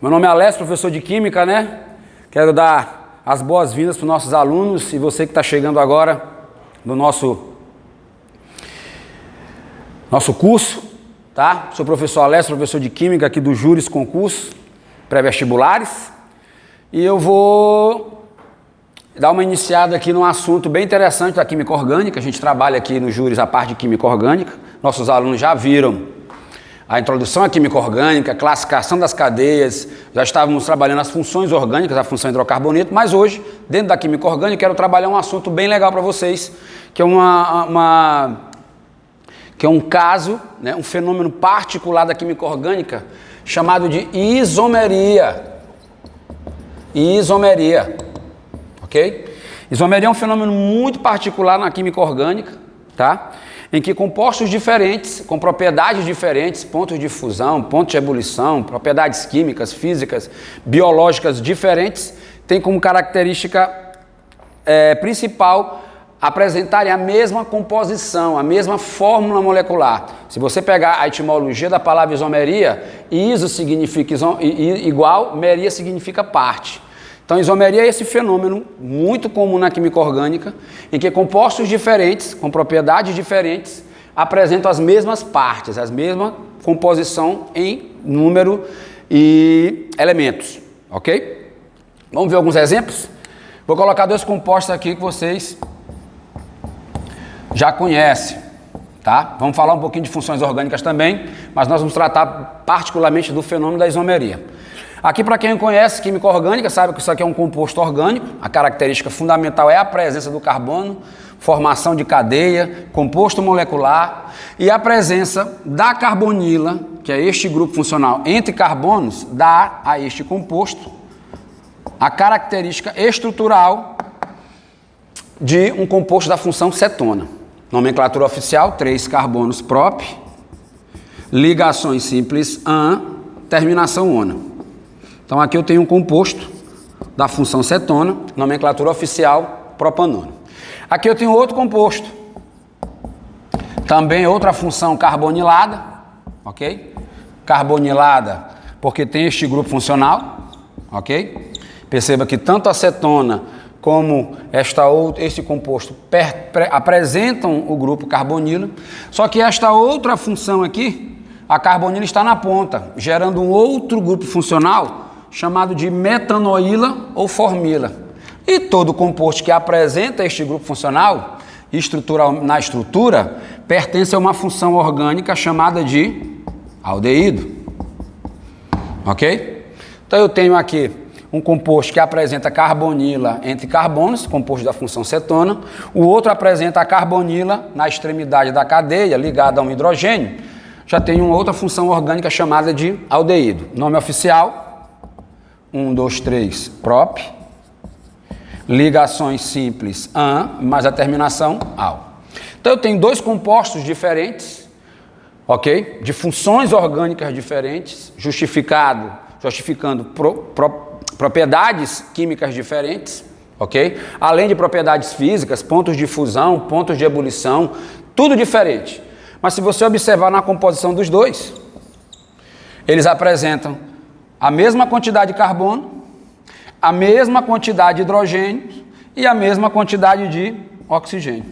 Meu nome é Alessio, professor de Química, né? Quero dar as boas-vindas para os nossos alunos e você que está chegando agora no nosso curso, tá? Sou o professor Alessio, professor de Química aqui do Júris Concurso Pré-Vestibulares, e eu vou dar uma iniciada aqui num assunto bem interessante da Química Orgânica. A gente trabalha aqui no Júris a parte de Química Orgânica. Nossos alunos já viram a introdução à química orgânica, a classificação das cadeias, já estávamos trabalhando as funções orgânicas, a função hidrocarboneto, mas hoje, dentro da química orgânica, quero trabalhar um assunto bem legal para vocês, que é um caso, né, um fenômeno particular da química orgânica, chamado de isomeria. Isomeria, ok? Isomeria é um fenômeno muito particular na química orgânica, tá? Em que compostos diferentes, com propriedades diferentes, pontos de fusão, pontos de ebulição, propriedades químicas, físicas, biológicas diferentes, têm como característica principal apresentarem a mesma composição, a mesma fórmula molecular. Se você pegar a etimologia da palavra isomeria, iso significa igual, meria significa parte. Então, isomeria é esse fenômeno muito comum na química orgânica, em que compostos diferentes, com propriedades diferentes, apresentam as mesmas partes, a mesma composição em número e elementos, ok? Vamos ver alguns exemplos? Vou colocar dois compostos aqui que vocês já conhecem, tá? Vamos falar um pouquinho de funções orgânicas também, mas nós vamos tratar particularmente do fenômeno da isomeria. Aqui, para quem conhece química orgânica, sabe que isso aqui é um composto orgânico. A característica fundamental é a presença do carbono, formação de cadeia, composto molecular e a presença da carbonila, que é este grupo funcional entre carbonos, dá a este composto a característica estrutural de um composto da função cetona. Nomenclatura oficial, 3 carbonos prop, ligações simples an, terminação ona. Então aqui eu tenho um composto da função cetona, nomenclatura oficial, propanona. Aqui eu tenho outro composto, também outra função carbonilada, ok? Carbonilada porque tem este grupo funcional, ok? Perceba que tanto a cetona como esse composto apresentam o grupo carbonila, só que esta outra função aqui, a carbonila está na ponta, gerando um outro grupo funcional chamado de metanoíla ou formila. E todo composto que apresenta este grupo funcional na estrutura pertence a uma função orgânica chamada de aldeído. Ok? Então eu tenho aqui um composto que apresenta carbonila entre carbonos, composto da função cetona. O outro apresenta a carbonila na extremidade da cadeia, ligada a um hidrogênio. Já tem uma outra função orgânica chamada de aldeído. Nome oficial: 1, 2, 3, prop, ligações simples an, mais a terminação al. Então eu tenho dois compostos diferentes, ok? De funções orgânicas diferentes, justificando propriedades químicas diferentes, ok? Além de propriedades físicas, pontos de fusão, pontos de ebulição, tudo diferente. Mas se você observar na composição dos dois, eles apresentam a mesma quantidade de carbono, a mesma quantidade de hidrogênio e a mesma quantidade de oxigênio.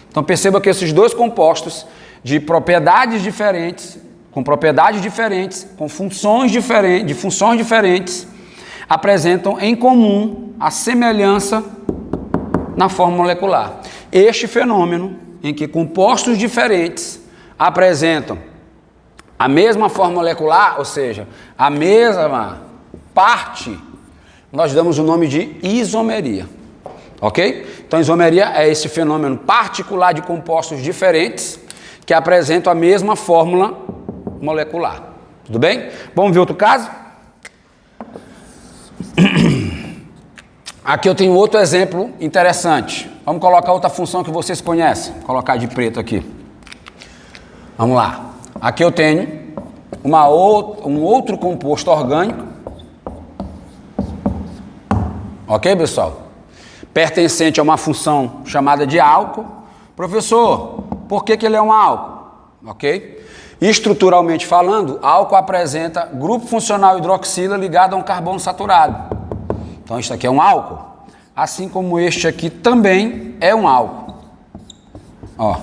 Então perceba que esses dois compostos de propriedades diferentes, com funções diferentes, apresentam em comum a semelhança na fórmula molecular. Este fenômeno em que compostos diferentes apresentam a mesma fórmula molecular, ou seja, a mesma parte, nós damos o nome de isomeria, ok? Então, isomeria é esse fenômeno particular de compostos diferentes que apresentam a mesma fórmula molecular. Tudo bem? Vamos ver outro caso? Aqui eu tenho outro exemplo interessante. Vamos colocar outra função que vocês conhecem. Vou colocar de preto aqui. Vamos lá. Aqui eu tenho um outro composto orgânico, ok, pessoal? Pertencente a uma função chamada de álcool. Professor, por que ele é um álcool? ok? Estruturalmente falando, álcool apresenta grupo funcional hidroxila ligado a um carbono saturado. Então, isso aqui é um álcool, assim como este aqui também é um álcool. Ó,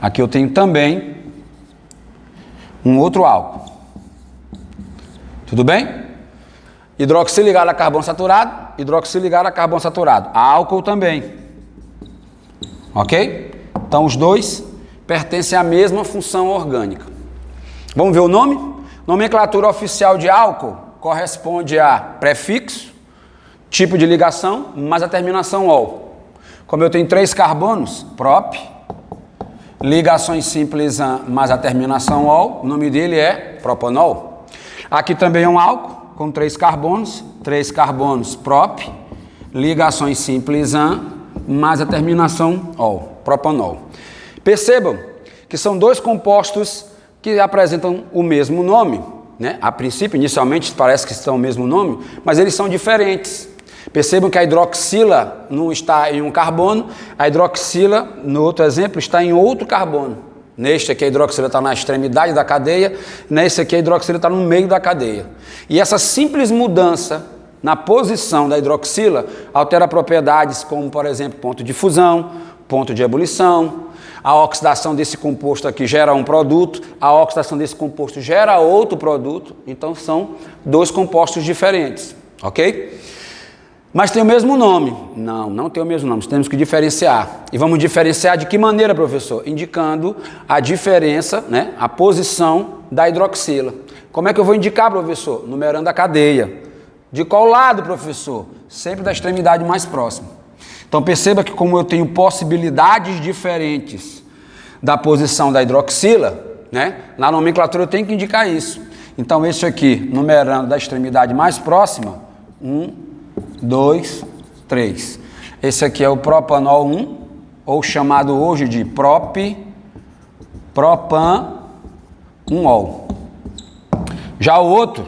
aqui eu tenho também um outro álcool. Tudo bem? Hidroxila ligado a carbono saturado, hidroxila ligado a carbono saturado. Álcool também. Ok? Então, os dois pertencem à mesma função orgânica. Vamos ver o nome? Nomenclatura oficial de álcool corresponde a prefixo, tipo de ligação, mais a terminação ol. Como eu tenho 3 carbonos, prop, ligações simples mais a terminação ol, o nome dele é propanol. Aqui também é um álcool com 3 carbonos prop, ligações simples mais a terminação ol, propanol. Percebam que são 2 compostos que apresentam o mesmo nome, né? A princípio, inicialmente, parece que estão o mesmo nome, mas eles são diferentes. Percebam que a hidroxila não está em um carbono, a hidroxila, no outro exemplo, está em outro carbono. Neste aqui a hidroxila está na extremidade da cadeia, nesse aqui a hidroxila está no meio da cadeia. E essa simples mudança na posição da hidroxila altera propriedades como, por exemplo, ponto de fusão, ponto de ebulição. A oxidação desse composto aqui gera um produto, a oxidação desse composto gera outro produto, então são 2 compostos diferentes, ok? Mas tem o mesmo nome? Não, não tem o mesmo nome, temos que diferenciar. E vamos diferenciar de que maneira, professor? Indicando a diferença, né, a posição da hidroxila. Como é que eu vou indicar, professor? Numerando a cadeia. De qual lado, professor? Sempre da extremidade mais próxima. Então perceba que como eu tenho possibilidades diferentes da posição da hidroxila, né, na nomenclatura eu tenho que indicar isso. Então esse aqui, numerando da extremidade mais próxima, 1, 2, 3. Esse aqui é o propanol 1, ou chamado hoje de propan-1-ol. Já o outro,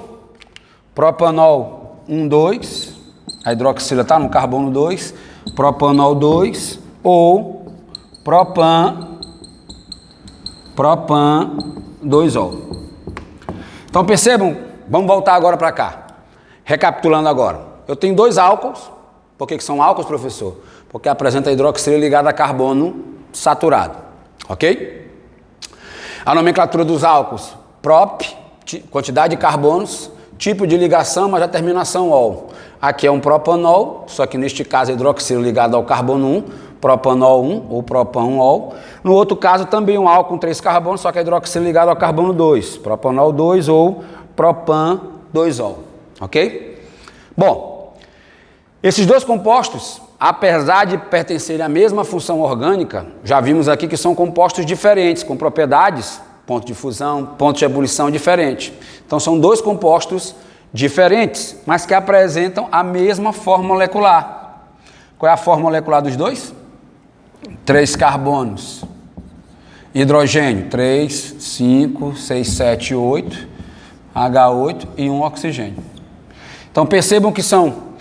propanol 1, 2, a hidroxila está no carbono 2, propanol 2 ou propan-2-ol. Então percebam, vamos voltar agora para cá. Recapitulando agora, eu tenho 2 álcools. Por que são álcools, professor? Porque apresenta a hidroxila ligada a carbono saturado, ok? A nomenclatura dos álcools, prop, quantidade de carbonos, tipo de ligação, mas a terminação ol. Aqui é um propanol, só que neste caso a hidroxila ligada ao carbono 1, propanol 1 ou propan-1-ol. No outro caso também um álcool com 3 carbonos, só que a hidroxila ligada ao carbono 2, propanol 2 ou propan-2-ol, ok? Bom, esses 2 compostos, apesar de pertencerem à mesma função orgânica, já vimos aqui que são compostos diferentes, com propriedades, ponto de fusão, ponto de ebulição diferentes. Então são 2 compostos diferentes, mas que apresentam a mesma forma molecular. Qual é a forma molecular dos 2? 3 carbonos, hidrogênio, 3, 5, 6, 7, 8, H8 e 1 oxigênio. Então percebam que são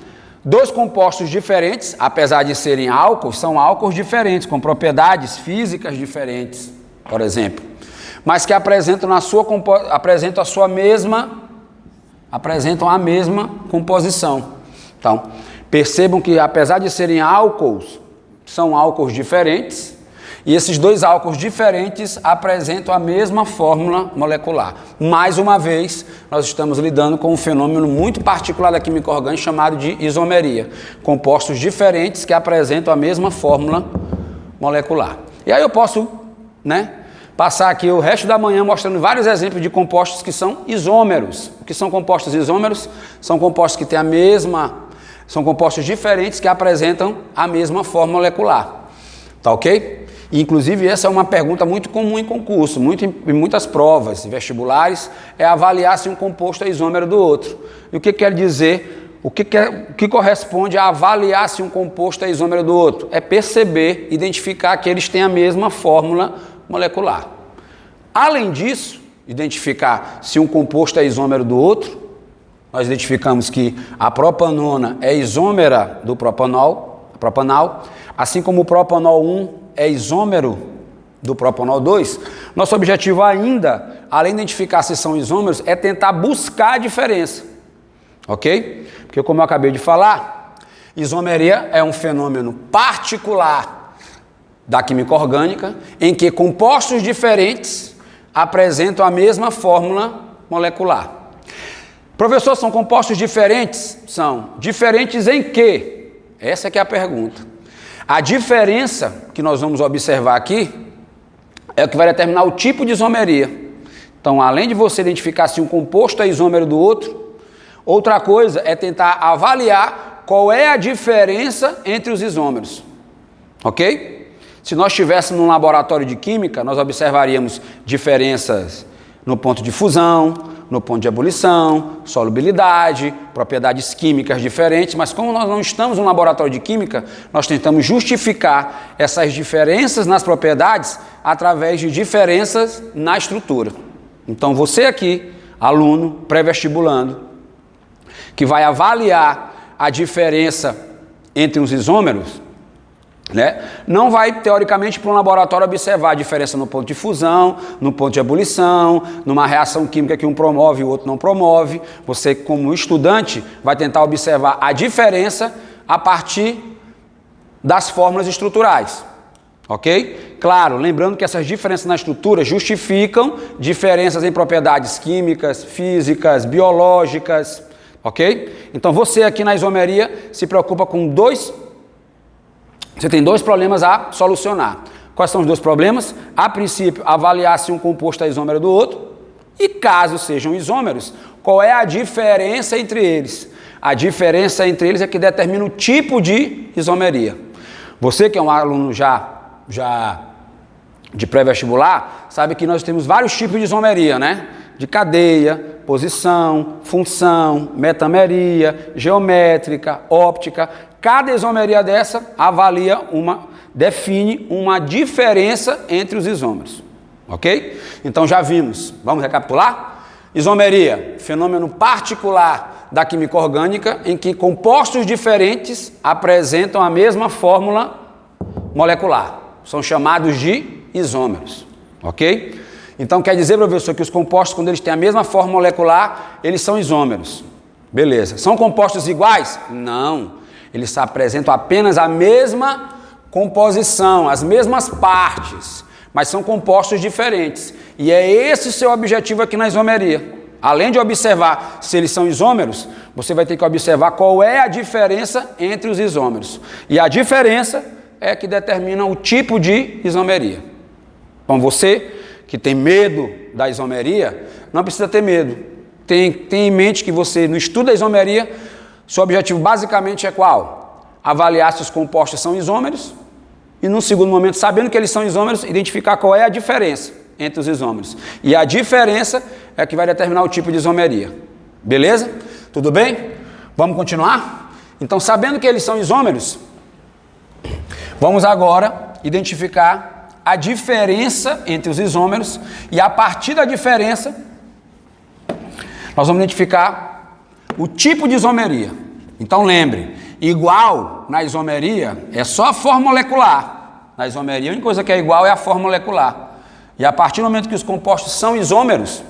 2 compostos diferentes, apesar de serem álcools, são álcools diferentes, com propriedades físicas diferentes, por exemplo, mas que apresentam a mesma composição. Então, percebam que apesar de serem álcools, são álcools diferentes, e esses 2 álcools diferentes apresentam a mesma fórmula molecular. Mais uma vez, nós estamos lidando com um fenômeno muito particular da química orgânica chamado de isomeria. Compostos diferentes que apresentam a mesma fórmula molecular. E aí eu posso, né, passar aqui o resto da manhã mostrando vários exemplos de compostos que são isômeros. O que são compostos isômeros? São compostos que têm são compostos diferentes que apresentam a mesma forma molecular. Tá ok? E, inclusive, essa é uma pergunta muito comum em concurso, em muitas provas vestibulares, é avaliar se um composto é isômero do outro. E o que quer dizer, o que corresponde a avaliar se um composto é isômero do outro? É perceber, identificar que eles têm a mesma fórmula molecular. Além disso, identificar se um composto é isômero do outro, nós identificamos que a propanona é isômera do propanol, assim como o propanol 1 é isômero do propanol 2, nosso objetivo ainda, além de identificar se são isômeros, é tentar buscar a diferença, ok? Porque como eu acabei de falar, isomeria é um fenômeno particular da química orgânica, em que compostos diferentes apresentam a mesma fórmula molecular. Professor, são compostos diferentes? São. Diferentes em quê? Essa é que é a pergunta. A diferença que nós vamos observar aqui é o que vai determinar o tipo de isomeria. Então, além de você identificar se um composto é isômero do outro, outra coisa é tentar avaliar qual é a diferença entre os isômeros. Ok? Se nós estivéssemos num laboratório de química, nós observaríamos diferenças no ponto de fusão, no ponto de ebulição, solubilidade, propriedades químicas diferentes, mas como nós não estamos num laboratório de química, nós tentamos justificar essas diferenças nas propriedades através de diferenças na estrutura. Então você aqui, aluno, pré-vestibulando, que vai avaliar a diferença entre os isômeros, né? Não vai, teoricamente, para um laboratório observar a diferença no ponto de fusão, no ponto de ebulição, numa reação química que um promove e o outro não promove. Você, como estudante, vai tentar observar a diferença a partir das fórmulas estruturais, ok? Claro, lembrando que essas diferenças na estrutura justificam diferenças em propriedades químicas, físicas, biológicas, ok? Então você aqui na isomeria se preocupa com Você tem dois problemas a solucionar. Quais são os dois problemas? A princípio, avaliar se um composto é isômero do outro. E caso sejam isômeros, qual é a diferença entre eles? A diferença entre eles é que determina o tipo de isomeria. Você que é um aluno já de pré-vestibular, sabe que nós temos vários tipos de isomeria, né? De cadeia, posição, função, metameria, geométrica, óptica. Cada isomeria dessa define uma diferença entre os isômeros, ok? Então já vimos, vamos recapitular? Isomeria, fenômeno particular da química orgânica em que compostos diferentes apresentam a mesma fórmula molecular. São chamados de isômeros, ok? Então quer dizer, professor, que os compostos, quando eles têm a mesma fórmula molecular, eles são isômeros. Beleza. São compostos iguais? Não. Eles apresentam apenas a mesma composição, as mesmas partes, mas são compostos diferentes. E é esse o seu objetivo aqui na isomeria. Além de observar se eles são isômeros, você vai ter que observar qual é a diferença entre os isômeros. E a diferença é que determina o tipo de isomeria. Então você que tem medo da isomeria, não precisa ter medo. Tem em mente que você, no estudo da isomeria, seu objetivo basicamente é qual? Avaliar se os compostos são isômeros e, num segundo momento, sabendo que eles são isômeros, identificar qual é a diferença entre os isômeros. E a diferença é que vai determinar o tipo de isomeria. Beleza? Tudo bem? Vamos continuar? Então, sabendo que eles são isômeros, vamos agora identificar a diferença entre os isômeros e, a partir da diferença, nós vamos identificar o tipo de isomeria. Então lembre, igual na isomeria é só a forma molecular. Na isomeria a única coisa que é igual é a forma molecular. E a partir do momento que os compostos são isômeros,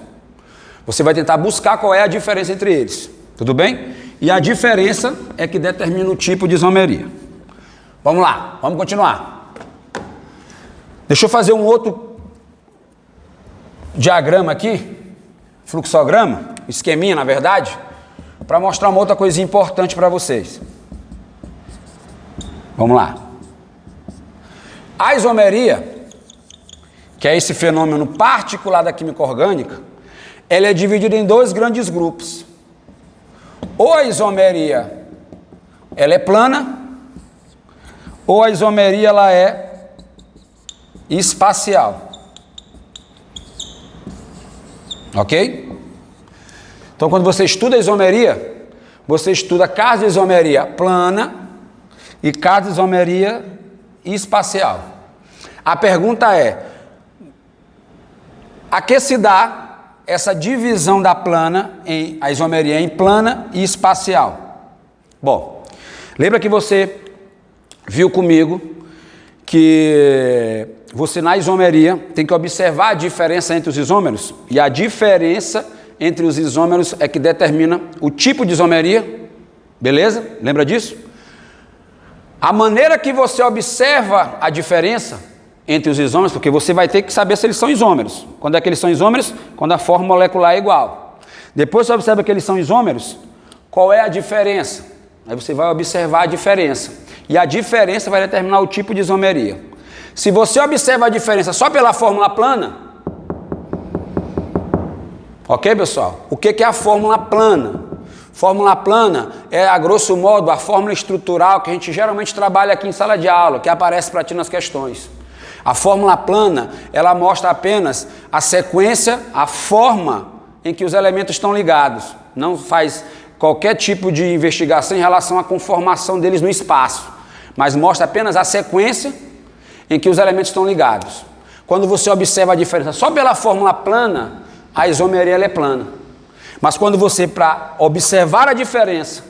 você vai tentar buscar qual é a diferença entre eles. Tudo bem? E a diferença é que determina o tipo de isomeria. Vamos lá, vamos continuar. Deixa eu fazer um outro diagrama aqui, fluxograma, esqueminha na verdade, para mostrar uma outra coisinha importante para vocês. Vamos lá. A isomeria, que é esse fenômeno particular da química orgânica, ela é dividida em dois grandes grupos. Ou a isomeria ela é plana, ou a isomeria ela é espacial. Ok? Então, quando você estuda a isomeria, você estuda casos de isomeria plana e casos de isomeria espacial. A pergunta é: a que se dá essa divisão da plana, a isomeria em plana e espacial? Bom, lembra que você viu comigo que você na isomeria tem que observar a diferença entre os isômeros, e a diferença entre os isômeros é que determina o tipo de isomeria, beleza? Lembra disso? A maneira que você observa a diferença entre os isômeros, porque você vai ter que saber se eles são isômeros. Quando é que eles são isômeros? Quando a forma molecular é igual. Depois você observa que eles são isômeros, qual é a diferença? Aí você vai observar a diferença. E a diferença vai determinar o tipo de isomeria. Se você observa a diferença só pela fórmula plana, ok, pessoal? O que é a fórmula plana? Fórmula plana é, a grosso modo, a fórmula estrutural que a gente geralmente trabalha aqui em sala de aula, que aparece para ti nas questões. A fórmula plana, ela mostra apenas a sequência, a forma em que os elementos estão ligados. Não faz qualquer tipo de investigação em relação à conformação deles no espaço, mas mostra apenas a sequência em que os elementos estão ligados. Quando você observa a diferença só pela fórmula plana, a isomeria ela é plana. Mas quando você, para observar a diferença,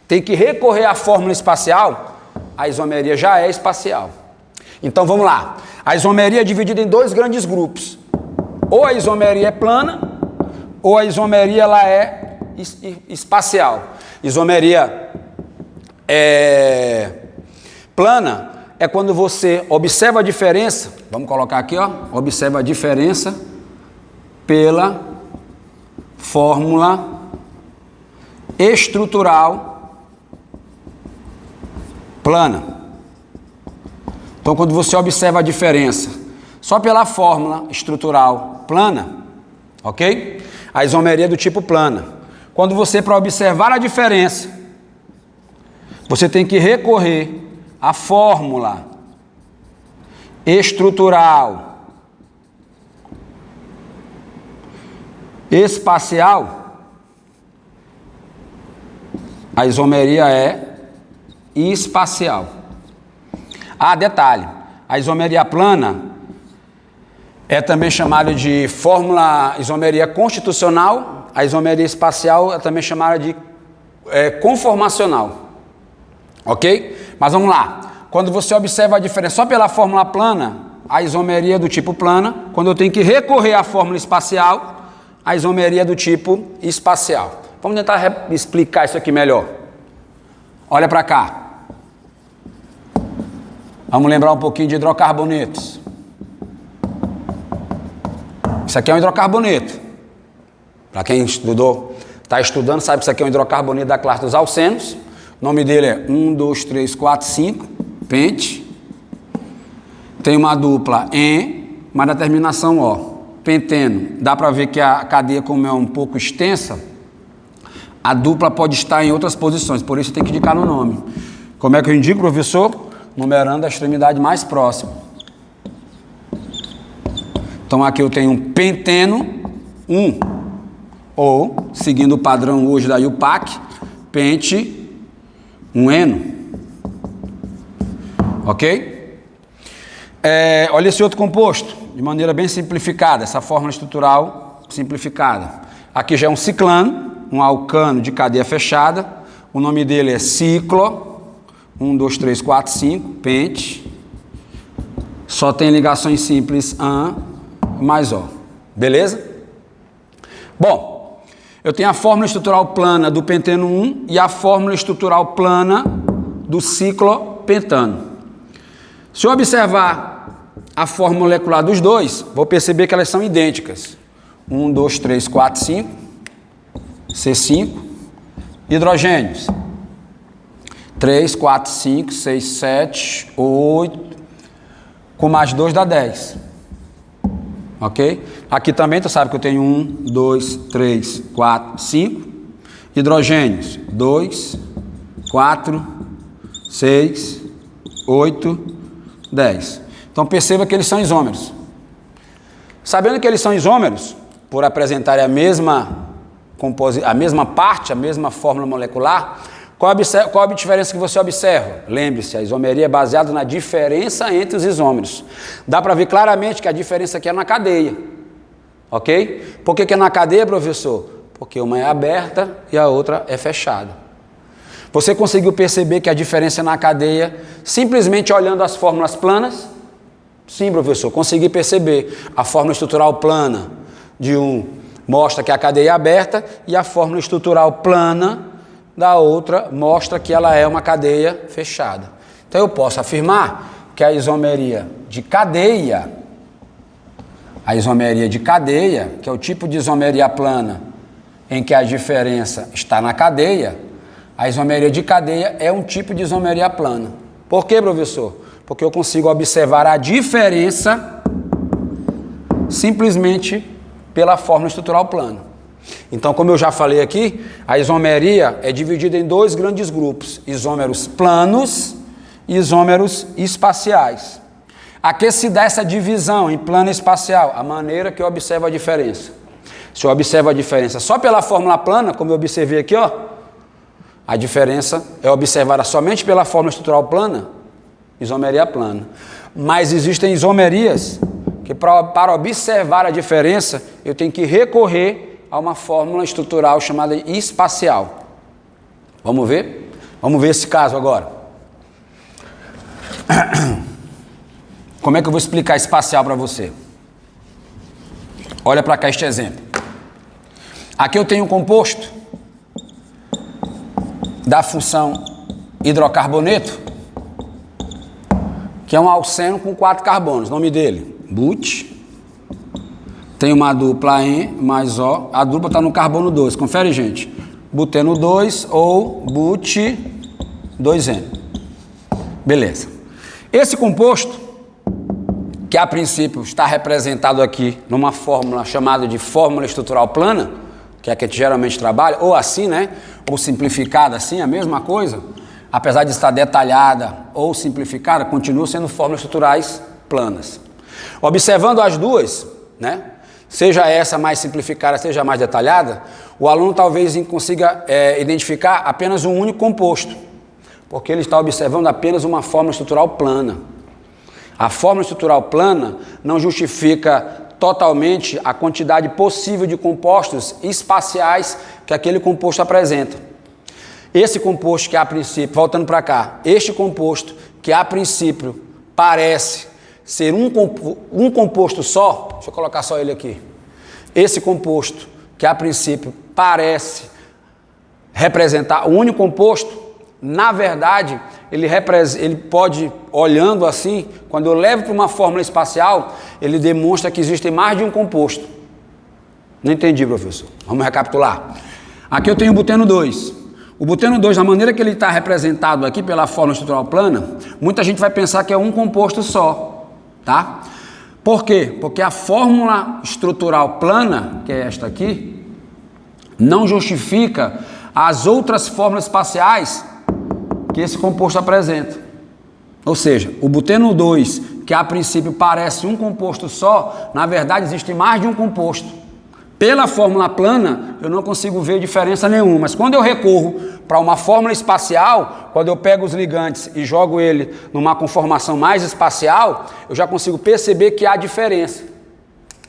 tem que recorrer à fórmula espacial, a isomeria já é espacial. Então vamos lá. A isomeria é dividida em dois grandes grupos. Ou a isomeria é plana, ou a isomeria ela é espacial. Isomeria plana é quando você observa a diferença, vamos colocar aqui, ó, observa a diferença pela fórmula estrutural plana. Então, quando você observa a diferença só pela fórmula estrutural plana, ok? A isomeria é do tipo plana. Quando você, para observar a diferença, você tem que recorrer à fórmula estrutural espacial, a isomeria é espacial. Ah, detalhe, a isomeria plana é também chamada de fórmula isomeria constitucional, a isomeria espacial é também chamada de conformacional, ok? Mas vamos lá, quando você observa a diferença só pela fórmula plana, a isomeria é do tipo plana. Quando eu tenho que recorrer à fórmula espacial, a isomeria é do tipo espacial. Vamos tentar explicar isso aqui melhor. Olha para cá. Vamos lembrar um pouquinho de hidrocarbonetos. Isso aqui é um hidrocarboneto. Para quem estudou, está estudando, sabe que isso aqui é um hidrocarboneto da classe dos alcenos. O nome dele é 1, 2, 3, 4, 5, pente. Tem uma dupla em, mas na terminação O. Penteno. Dá para ver que a cadeia, como é um pouco extensa, a dupla pode estar em outras posições, por isso tem que indicar no nome. Como é que eu indico, professor? Numerando a extremidade mais próxima. Então aqui eu tenho um penteno 1, ou, seguindo o padrão hoje da IUPAC, pente 1eno. Ok? Olha esse outro composto, de maneira bem simplificada, essa fórmula estrutural simplificada. Aqui já é um ciclano, um alcano de cadeia fechada, o nome dele é ciclo, 1, 2, 3, 4, 5, pente, só tem ligações simples AN mais O, beleza? Bom, eu tenho a fórmula estrutural plana do penteno 1 e a fórmula estrutural plana do ciclopentano. Se eu observar a fórmula molecular dos dois, vou perceber que elas são idênticas. 1, 2, 3, 4, 5, C5, hidrogênios. 3, 4, 5, 6, 7, 8, com mais 2 dá 10. Ok? Aqui também tu sabe que eu tenho 1, 2, 3, 4, 5, hidrogênios. 2, 4, 6, 8, 10. Então perceba que eles são isômeros. Sabendo que eles são isômeros, por apresentarem a mesma parte, a mesma fórmula molecular, qual a diferença que você observa? Lembre-se, a isomeria é baseada na diferença entre os isômeros. Dá para ver claramente que a diferença aqui é na cadeia. Ok? Por que é na cadeia, professor? Porque uma é aberta e a outra é fechada. Você conseguiu perceber que a diferença é na cadeia simplesmente olhando as fórmulas planas? Sim, professor, consegui perceber. A fórmula estrutural plana de um mostra que a cadeia é aberta e a fórmula estrutural plana da outra mostra que ela é uma cadeia fechada. Então eu posso afirmar que a isomeria de cadeia, que é o tipo de isomeria plana em que a diferença está na cadeia, a isomeria de cadeia é um tipo de isomeria plana. Por quê, professor? Porque eu consigo observar a diferença simplesmente pela fórmula estrutural plana. Então, como eu já falei aqui, a isomeria é dividida em dois grandes grupos, isômeros planos e isômeros espaciais. A que se dá essa divisão em plano e espacial? A maneira que eu observo a diferença. Se eu observo a diferença só pela fórmula plana, como eu observei aqui, ó, a diferença é observada somente pela fórmula estrutural plana, isomeria plana. Mas existem isomerias que para observar a diferença, eu tenho que recorrer a uma fórmula estrutural chamada espacial. Vamos ver? Vamos ver esse caso agora. Como é que eu vou explicar espacial para você? Olha para cá este exemplo. Aqui eu tenho um composto da função hidrocarboneto, que é um alceno com 4 carbonos. Nome dele, but. Tem uma dupla N mais O. A dupla está no carbono 2. Confere, gente. Buteno 2 ou but 2N. Beleza. Esse composto, que a princípio está representado aqui numa fórmula chamada de fórmula estrutural plana, que é a que a gente geralmente trabalha, ou assim, né? Ou simplificada assim, a mesma coisa, apesar de estar detalhada ou simplificada, continua sendo fórmulas estruturais planas. Observando as duas, né? Seja essa mais simplificada, seja mais detalhada, o aluno talvez consiga identificar apenas um único composto, porque ele está observando apenas uma fórmula estrutural plana. A fórmula estrutural plana não justifica totalmente a quantidade possível de compostos espaciais que aquele composto apresenta. Esse composto que a princípio, voltando para cá, este composto que a princípio parece ser um composto só, deixa eu colocar só ele aqui. Esse composto que a princípio parece representar o único composto, na verdade, ele pode, olhando assim, quando eu levo para uma fórmula espacial, ele demonstra que existem mais de um composto. Não entendi, professor. Vamos recapitular. Aqui eu tenho o buteno 2. O buteno 2, da maneira que ele está representado aqui pela fórmula estrutural plana, muita gente vai pensar que é um composto só, tá? Por quê? Porque a fórmula estrutural plana, que é esta aqui, não justifica as outras fórmulas espaciais que esse composto apresenta. Ou seja, o buteno 2, que a princípio parece um composto só, na verdade existe mais de um composto. Pela fórmula plana, eu não consigo ver diferença nenhuma, mas quando eu recorro para uma fórmula espacial, quando eu pego os ligantes e jogo ele numa conformação mais espacial, eu já consigo perceber que há diferença.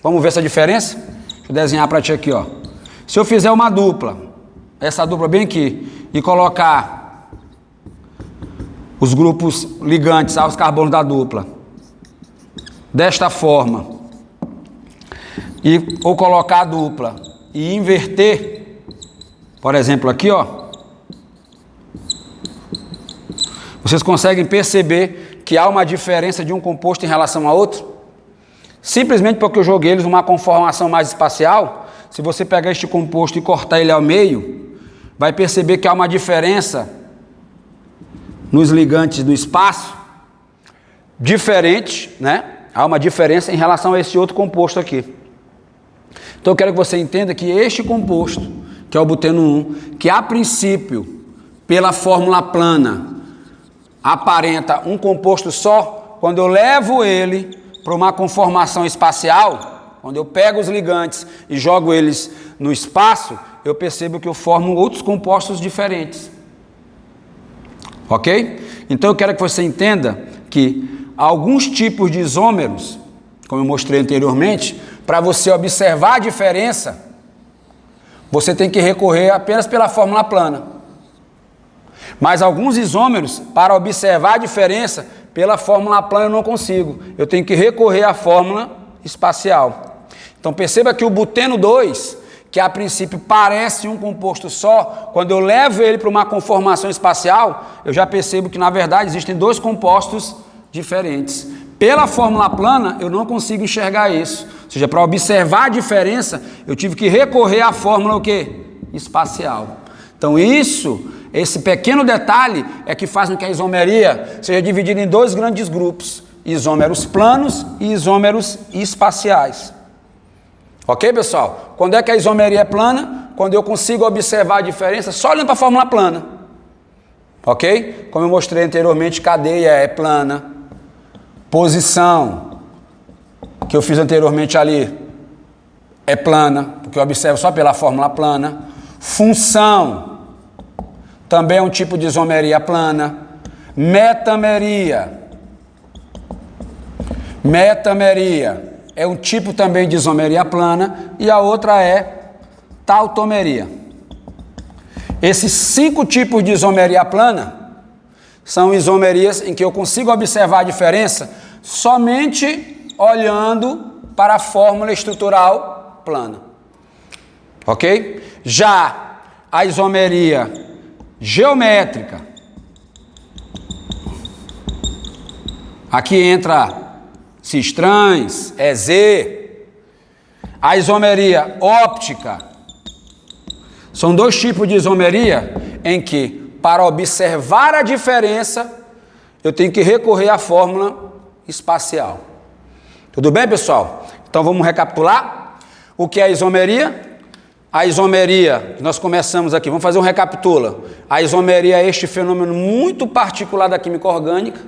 Vamos ver essa diferença? Deixa eu desenhar para ti aqui, ó. Se eu fizer uma dupla, essa dupla bem aqui, e colocar os grupos ligantes aos carbonos da dupla desta forma, ou colocar a dupla e inverter, por exemplo aqui, ó, vocês conseguem perceber que há uma diferença de um composto em relação a outro? Simplesmente porque eu joguei eles numa conformação mais espacial. Se você pegar este composto e cortar ele ao meio, vai perceber que há uma diferença nos ligantes do espaço, diferente, né? Há uma diferença em relação a esse outro composto aqui. Então eu quero que você entenda que este composto, que é o buteno 1, que a princípio, pela fórmula plana, aparenta um composto só, quando eu levo ele para uma conformação espacial, quando eu pego os ligantes e jogo eles no espaço, eu percebo que eu formo outros compostos diferentes. Ok? Então eu quero que você entenda que alguns tipos de isômeros, como eu mostrei anteriormente, para você observar a diferença, você tem que recorrer apenas pela fórmula plana. Mas alguns isômeros, para observar a diferença, pela fórmula plana eu não consigo. Eu tenho que recorrer à fórmula espacial. Então perceba que o buteno 2, que a princípio parece um composto só, quando eu levo ele para uma conformação espacial, eu já percebo que na verdade existem dois compostos diferentes. Pela fórmula plana eu não consigo enxergar isso. Ou seja, para observar a diferença, eu tive que recorrer à fórmula o quê? Espacial. Então esse pequeno detalhe é que faz com que a isomeria seja dividida em dois grandes grupos, isômeros planos e isômeros espaciais. Ok, pessoal? Quando é que a isomeria é plana? Quando eu consigo observar a diferença só olhando para a fórmula plana. Ok? Como eu mostrei anteriormente, cadeia é plana. Posição, que eu fiz anteriormente ali, é plana, porque eu observo só pela fórmula plana. Função, também é um tipo de isomeria plana. Metameria. Metameria é um tipo também de isomeria plana. E a outra é tautomeria. Esses 5 tipos de isomeria plana são isomerias em que eu consigo observar a diferença somente olhando para a fórmula estrutural plana. Ok? Já a isomeria geométrica, aqui entra cis-trans, EZ, a isomeria óptica, são 2 tipos de isomeria em que, para observar a diferença, eu tenho que recorrer à fórmula espacial. Tudo bem, pessoal? Então vamos recapitular o que é a isomeria. A isomeria, nós começamos aqui, vamos fazer um recapitula. A isomeria é este fenômeno muito particular da química orgânica,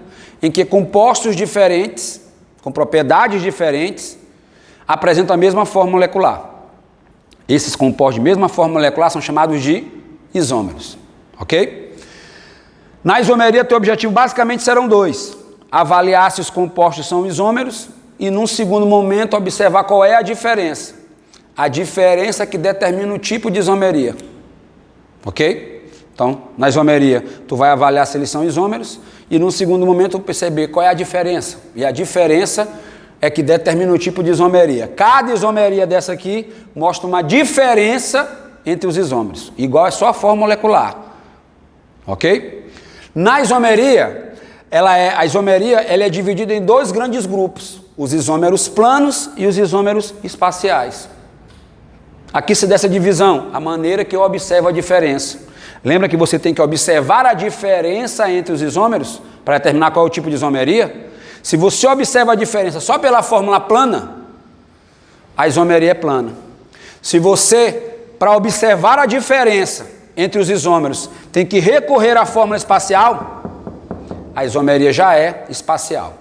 em que compostos diferentes, com propriedades diferentes, apresentam a mesma forma molecular. Esses compostos de mesma forma molecular são chamados de isômeros. Ok? Na isomeria, teu objetivo basicamente serão 2. Avaliar se os compostos são isômeros e, num segundo momento, observar qual é a diferença. A diferença que determina o tipo de isomeria. Ok? Então, na isomeria, tu vai avaliar se eles são isômeros e, num segundo momento, perceber qual é a diferença. E a diferença é que determina o tipo de isomeria. Cada isomeria dessa aqui mostra uma diferença entre os isômeros. Igual é só a forma molecular. Ok? Na isomeria, a isomeria é dividida em 2 grandes grupos. Os isômeros planos e os isômeros espaciais. Aqui se dá essa divisão, a maneira que eu observo a diferença. Lembra que você tem que observar a diferença entre os isômeros para determinar qual é o tipo de isomeria? Se você observa a diferença só pela fórmula plana, a isomeria é plana. Se você, para observar a diferença entre os isômeros, tem que recorrer à fórmula espacial, a isomeria já é espacial.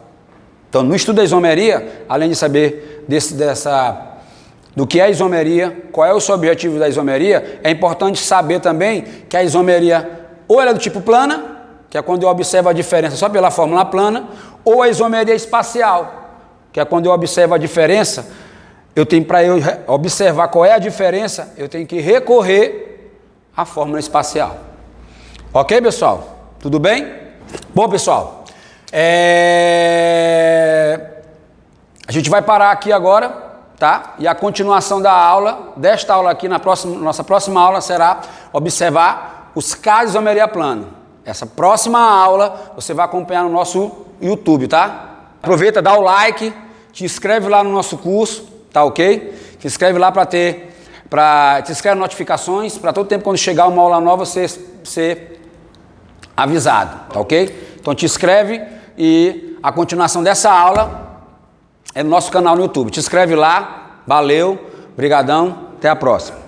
Então, no estudo da isomeria, além de saber do que é a isomeria, qual é o seu objetivo da isomeria, é importante saber também que a isomeria ou ela é do tipo plana, que é quando eu observo a diferença só pela fórmula plana, ou a isomeria espacial, que é quando eu observo a diferença, para eu observar qual é a diferença, eu tenho que recorrer à fórmula espacial. Ok, pessoal? Tudo bem? Bom, pessoal, a gente vai parar aqui agora. Tá? E a continuação desta aula aqui, nossa próxima aula será observar os casos de isomeria plana. Essa próxima aula você vai acompanhar no nosso YouTube, tá? Aproveita, dá o like, te inscreve lá no nosso curso, tá ok? Te inscreve lá te inscreve notificações, para todo tempo quando chegar uma aula nova você ser avisado, tá ok? Então te inscreve e a continuação dessa aula é no nosso canal no YouTube. Te inscreve lá, valeu, brigadão, até a próxima.